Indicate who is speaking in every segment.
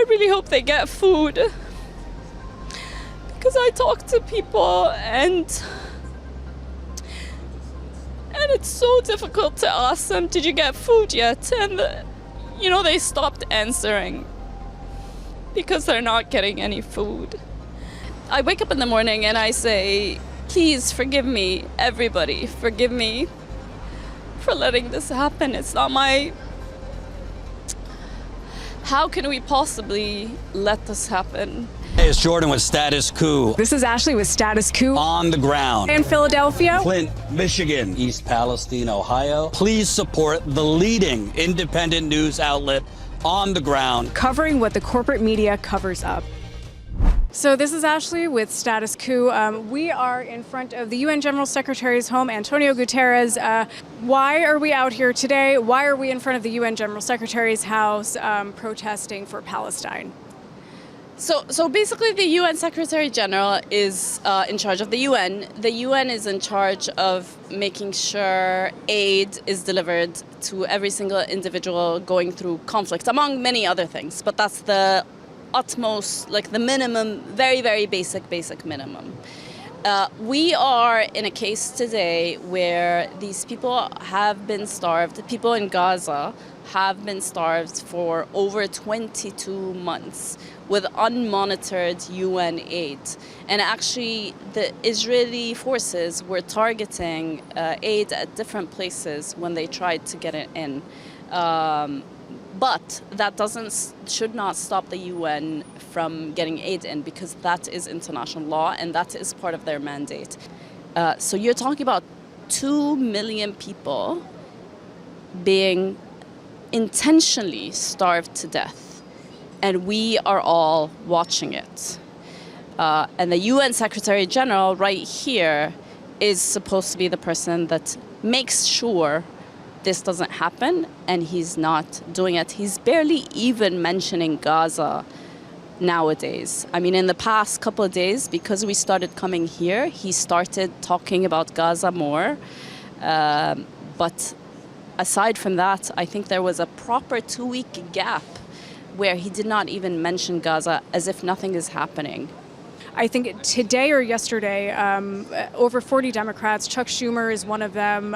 Speaker 1: really hope they get food. Because I talk to people and it's so difficult to ask them, did you get food yet? And, they stopped answering because they're not getting any food. I wake up in the morning and I say, please forgive me, everybody. Forgive me for letting this happen. It's not my... How can we possibly let this happen?
Speaker 2: Hey, it's Jordan with Status Coup.
Speaker 3: This is Ashley with Status Coup.
Speaker 2: On the ground.
Speaker 3: In Philadelphia.
Speaker 2: Flint, Michigan. East Palestine, Ohio. Please support the leading independent news outlet on the ground.
Speaker 3: Covering what the corporate media covers up. So this is Ashley with Status Coup. We are in front of the UN General Secretary's home, Antonio Guterres. Why are we out here today? Why are we in front of the UN General Secretary's house protesting for Palestine?
Speaker 1: So basically the UN Secretary General is in charge of the UN. The UN is in charge of making sure aid is delivered to every single individual going through conflict, among many other things. But that's the utmost, like the minimum, very, very basic minimum. We are in a case today where these people have been starved. People in Gaza have been starved for over 22 months with unmonitored UN aid. And actually, the Israeli forces were targeting aid at different places when they tried to get it in. But that should not stop the UN from getting aid in, because that is international law and that is part of their mandate. So you're talking about 2 million people being intentionally starved to death, and we are all watching it. And the UN Secretary General right here is supposed to be the person that makes sure this doesn't happen, and he's not doing it. He's barely even mentioning Gaza nowadays. I mean, in the past couple of days, because we started coming here, he started talking about Gaza more. But aside from that, I think there was a proper 2-week gap where he did not even mention Gaza, as if nothing is happening.
Speaker 3: I think today or yesterday, over 40 Democrats, Chuck Schumer is one of them.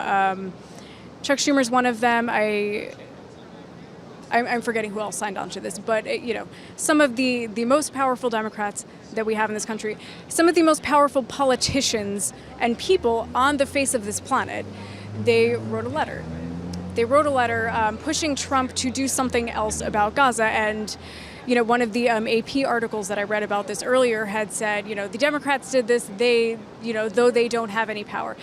Speaker 3: I'm forgetting who else signed on to this, but some of the most powerful Democrats that we have in this country, some of the most powerful politicians and people on the face of this planet, they wrote a letter. They wrote a letter pushing Trump to do something else about Gaza. And one of the AP articles that I read about this earlier had said, the Democrats did this, though they don't have any power.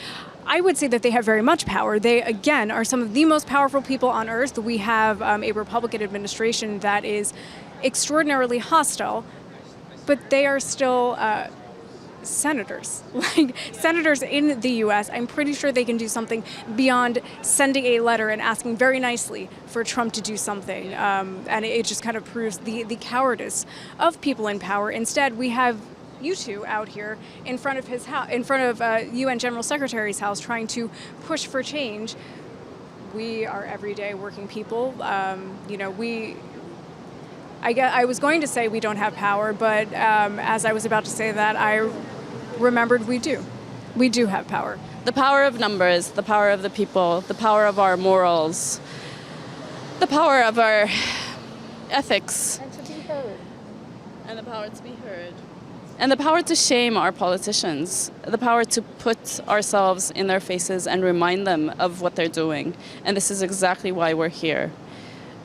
Speaker 3: I would say that they have very much power. They, again, are some of the most powerful people on earth. We have a Republican administration that is extraordinarily hostile, but they are still senators. Like senators in the U.S., I'm pretty sure they can do something beyond sending a letter and asking very nicely for Trump to do something. And it just kind of proves the cowardice of people in power. Instead, we have you two out here in front of his house, in front of UN General Secretary's house, trying to push for change. We are everyday working people. I was going to say we don't have power, but as I was about to say that, I remembered we do. We do have power.
Speaker 1: The power of numbers, the power of the people, the power of our morals, the power of our ethics.
Speaker 3: And to be heard.
Speaker 1: And the power to be heard. And the power to shame our politicians, the power to put ourselves in their faces and remind them of what they're doing. And this is exactly why we're here.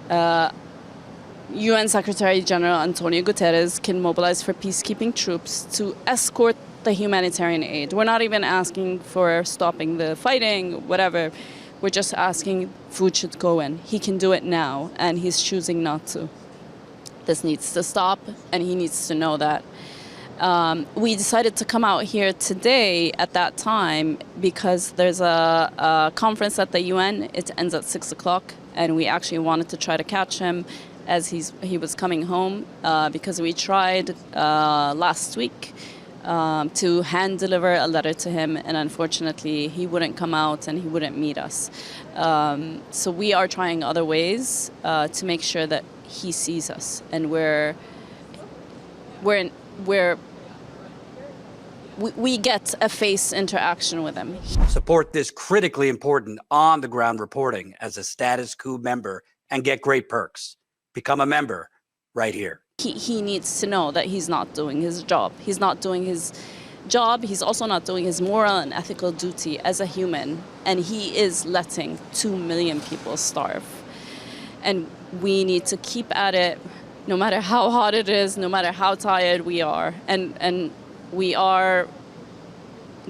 Speaker 1: UN Secretary General Antonio Guterres can mobilize for peacekeeping troops to escort the humanitarian aid. We're not even asking for stopping the fighting, whatever. We're just asking food should go in. He can do it now, and he's choosing not to. This needs to stop, and he needs to know that. We decided to come out here today at that time because there's a conference at the UN. It ends at 6 o'clock, and we actually wanted to try to catch him as he was coming home because we tried last week to hand deliver a letter to him, and unfortunately he wouldn't come out and he wouldn't meet us. So we are trying other ways to make sure that he sees us, and we get a face interaction with him.
Speaker 2: Support this critically important on-the-ground reporting as a Status Coup member and get great perks. Become a member right here.
Speaker 1: He needs to know that he's not doing his job. He's not doing his job. He's also not doing his moral and ethical duty as a human. And he is letting 2 million people starve. And we need to keep at it, no matter how hot it is, no matter how tired we are. And we are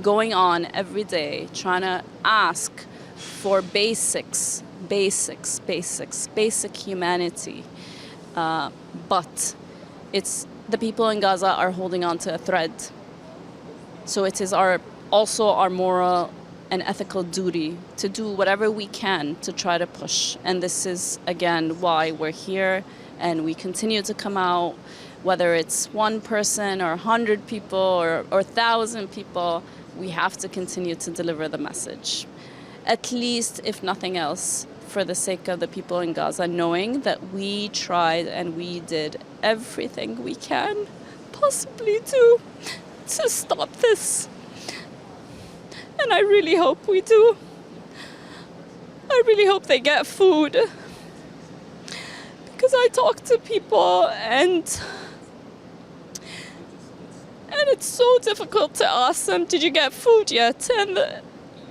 Speaker 1: going on every day trying to ask for basic humanity. But it's the people in Gaza are holding on to a thread. So it is also our moral and ethical duty to do whatever we can to try to push. And this is, again, why we're here, and we continue to come out, whether it's one person or 100 people or 1,000 people, we have to continue to deliver the message. At least, if nothing else, for the sake of the people in Gaza, knowing that we tried and we did everything we can possibly do to stop this. And I really hope we do. I really hope they get food. Because I talk to people and it's so difficult to ask them, did you get food yet? And,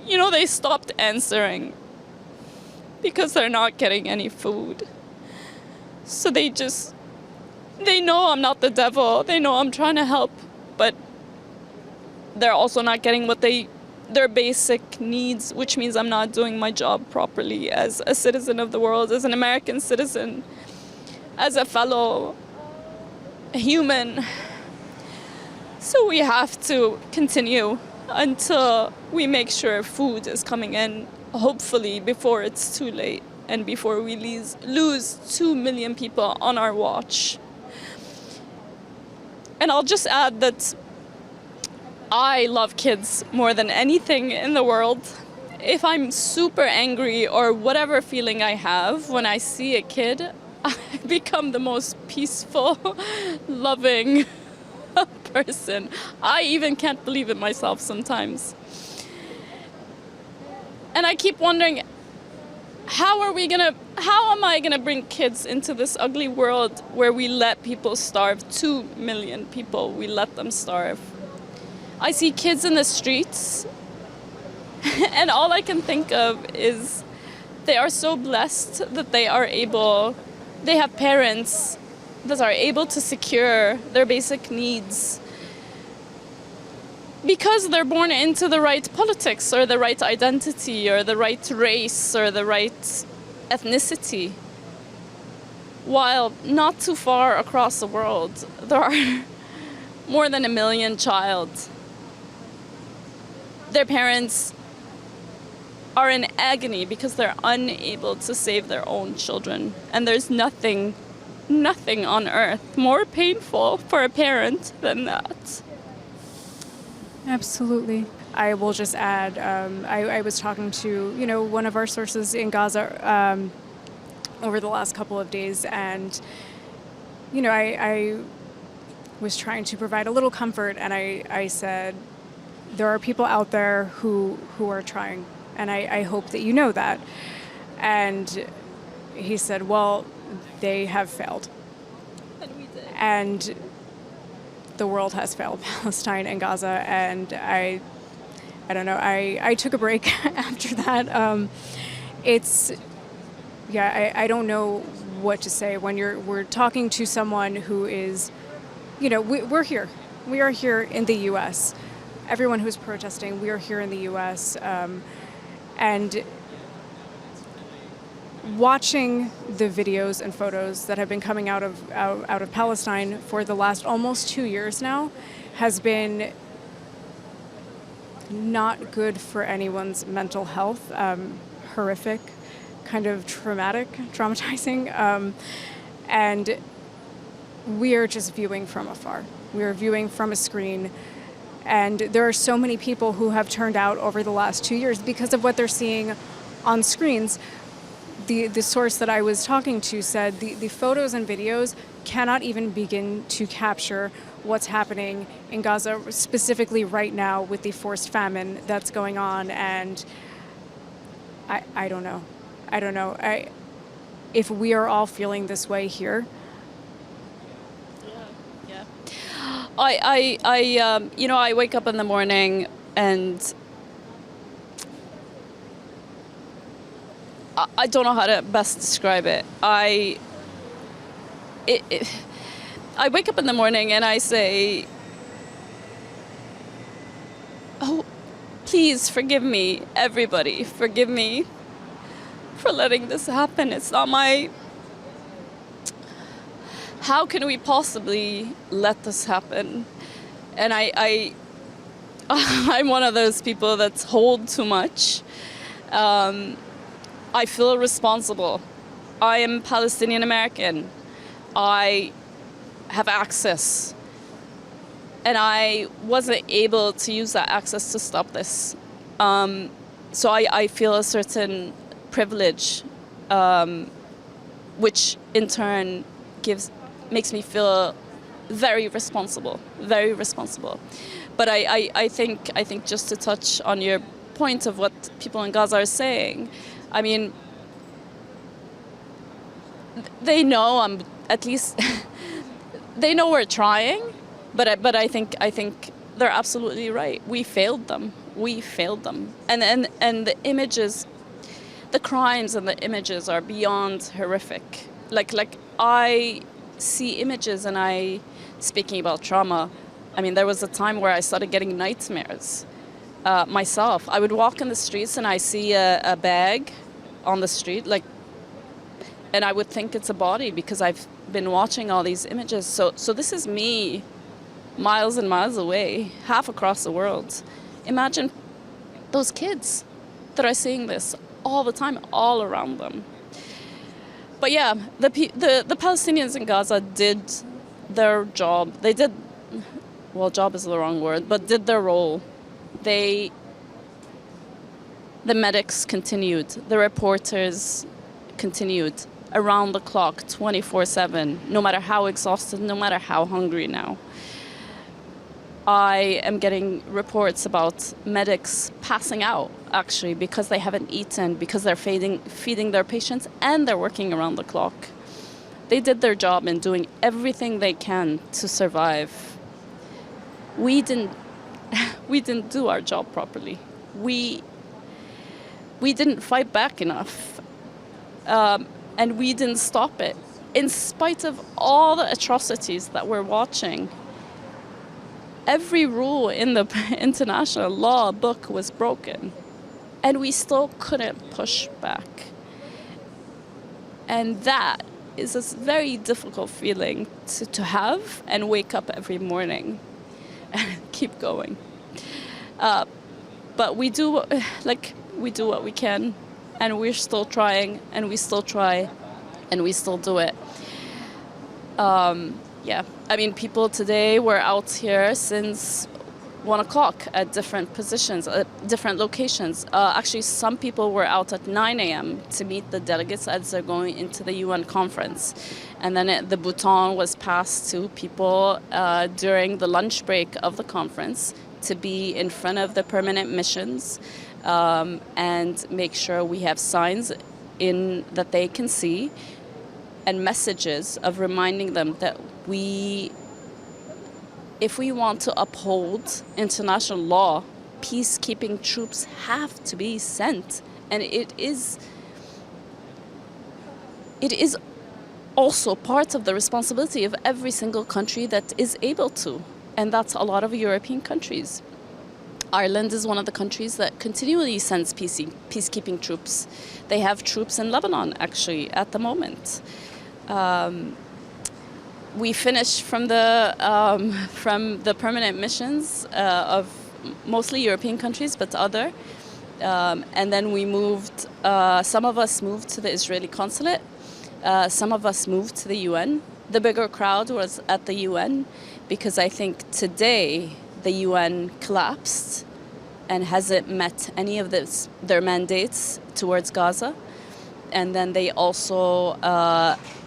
Speaker 1: they stopped answering because they're not getting any food. So they know I'm not the devil. They know I'm trying to help, but they're also not getting their basic needs, which means I'm not doing my job properly as a citizen of the world, as an American citizen, as a fellow human. So we have to continue until we make sure food is coming in, hopefully before it's too late and before we lose 2 million people on our watch. And I'll just add that I love kids more than anything in the world. If I'm super angry or whatever feeling I have when I see a kid, I become the most peaceful, loving person. I even can't believe it myself sometimes. And I keep wondering, how am I gonna bring kids into this ugly world where we let people starve? 2 million people, we let them starve. I see kids in the streets, and all I can think of is they are so blessed that they have parents that are able to secure their basic needs because they're born into the right politics or the right identity or the right race or the right ethnicity. While not too far across the world, there are more than 1 million child. Their parents are in agony because they're unable to save their own children. And there's nothing on earth more painful for a parent than that.
Speaker 3: Absolutely. I will just add, I was talking to, one of our sources in Gaza over the last couple of days, and, I was trying to provide a little comfort, and I said, there are people out there who are trying, and I hope that you know that. And he said, well, they have failed.
Speaker 1: And we did.
Speaker 3: And the world has failed Palestine and Gaza, and I don't know, I took a break after that. I don't know what to say when we're talking to someone who is, we're here. We are here in the U.S. Everyone who's protesting, we are here in the U.S. And watching the videos and photos that have been coming out of Palestine for the last almost 2 years now has been not good for anyone's mental health. Horrific, kind of traumatizing, and we are just viewing from afar. We are viewing from a screen, and there are so many people who have turned out over the last 2 years because of what they're seeing on screens. the source that I was talking to said the photos and videos cannot even begin to capture what's happening in Gaza, specifically right now with the forced famine that's going on. And I don't know. I don't know. If we are all feeling this way here.
Speaker 1: Yeah. I wake up in the morning and I don't know how to best describe it. I wake up in the morning and I say, oh, please forgive me, everybody. Forgive me for letting this happen. It's not my... How can we possibly let this happen? And I'm one of those people that's hold too much. I feel responsible. I am Palestinian American. I have access. And I wasn't able to use that access to stop this. So I feel a certain privilege, which in turn makes me feel very responsible, very responsible. But I think just to touch on your point of what people in Gaza are saying, I mean, they know at least they know we're trying, but I think they're absolutely right. We failed them. We failed them. And the images, the crimes and the images are beyond horrific. Like I see images and speaking about trauma, I mean, there was a time where I started getting nightmares myself. I would walk in the streets and I see a bag on the street, and I would think it's a body because I've been watching all these images. So this is me miles and miles away, half across the world. Imagine those kids that are seeing this all the time, all around them. But yeah, the Palestinians in Gaza did their job. They did, well, job is the wrong word, but did their role. The medics continued, the reporters continued around the clock, 24/7, no matter how exhausted, no matter how hungry now. I am getting reports about medics passing out, actually, because they haven't eaten, because they're feeding their patients, and they're working around the clock. They did their job in doing everything they can to survive. We didn't do our job properly. We didn't fight back enough, and we didn't stop it. In spite of all the atrocities that we're watching, every rule in the international law book was broken, and we still couldn't push back. And that is a very difficult feeling to have and wake up every morning and keep going. But we do what we can, and we're still trying, and we still try, and we still do it. Yeah, I mean, people today were out here since 1 o'clock at different positions, at different locations. Actually, some people were out at 9 a.m. to meet the delegates as they're going into the UN conference. And then the baton was passed to people during the lunch break of the conference to be in front of the permanent missions and make sure we have signs that they can see and messages of reminding them that if we want to uphold international law, peacekeeping troops have to be sent. And it is also part of the responsibility of every single country that is able to. And that's a lot of European countries. Ireland is one of the countries that continually sends peacekeeping troops. They have troops in Lebanon, actually, at the moment. We finished from the permanent missions of mostly European countries, but other. And then we moved, some of us moved to the Israeli consulate. Some of us moved to the UN. The bigger crowd was at the UN because I think today the UN collapsed and hasn't met any of their mandates towards Gaza. and then they also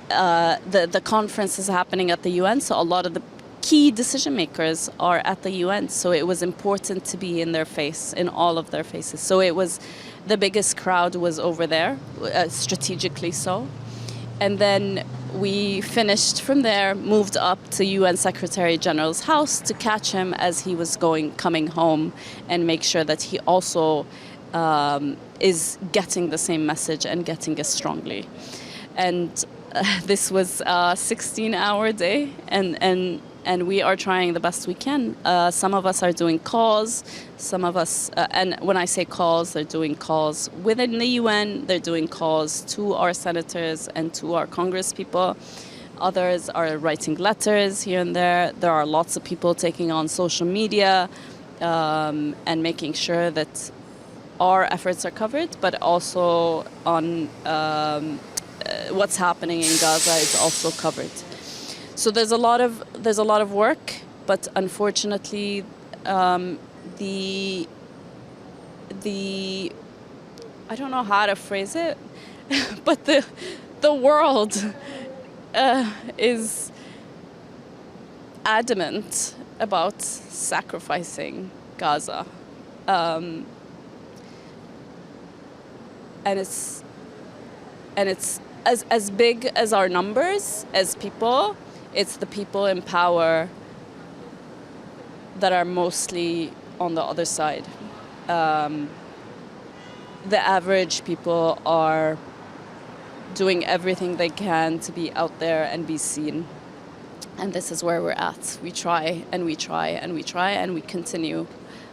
Speaker 1: the conference is happening at the UN, so a lot of the key decision makers are at the UN. So it was important to be in their face, in all of their faces. So it was the biggest crowd was over there, strategically so. And then we finished from there, moved up to UN Secretary General's house to catch him as he was coming home and make sure that he also is getting the same message and getting it strongly. And this was a 16-hour day, and we are trying the best we can. Some of us are doing calls, some of us, and when I say calls, they're doing calls within the UN, they're doing calls to our senators and to our Congress people. Others are writing letters here and there. There are lots of people taking on social media and making sure that our efforts are covered, but also on what's happening in Gaza is also covered. So there's a lot of work, but unfortunately, the I don't know how to phrase it, but the world is adamant about sacrificing Gaza, and it's as big as our numbers as people. It's the people in power that are mostly on the other side. The average people are doing everything they can to be out there and be seen. And this is where we're at. We try and we try and we try and we continue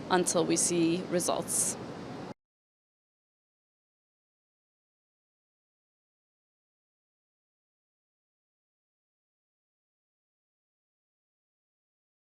Speaker 1: until we see results.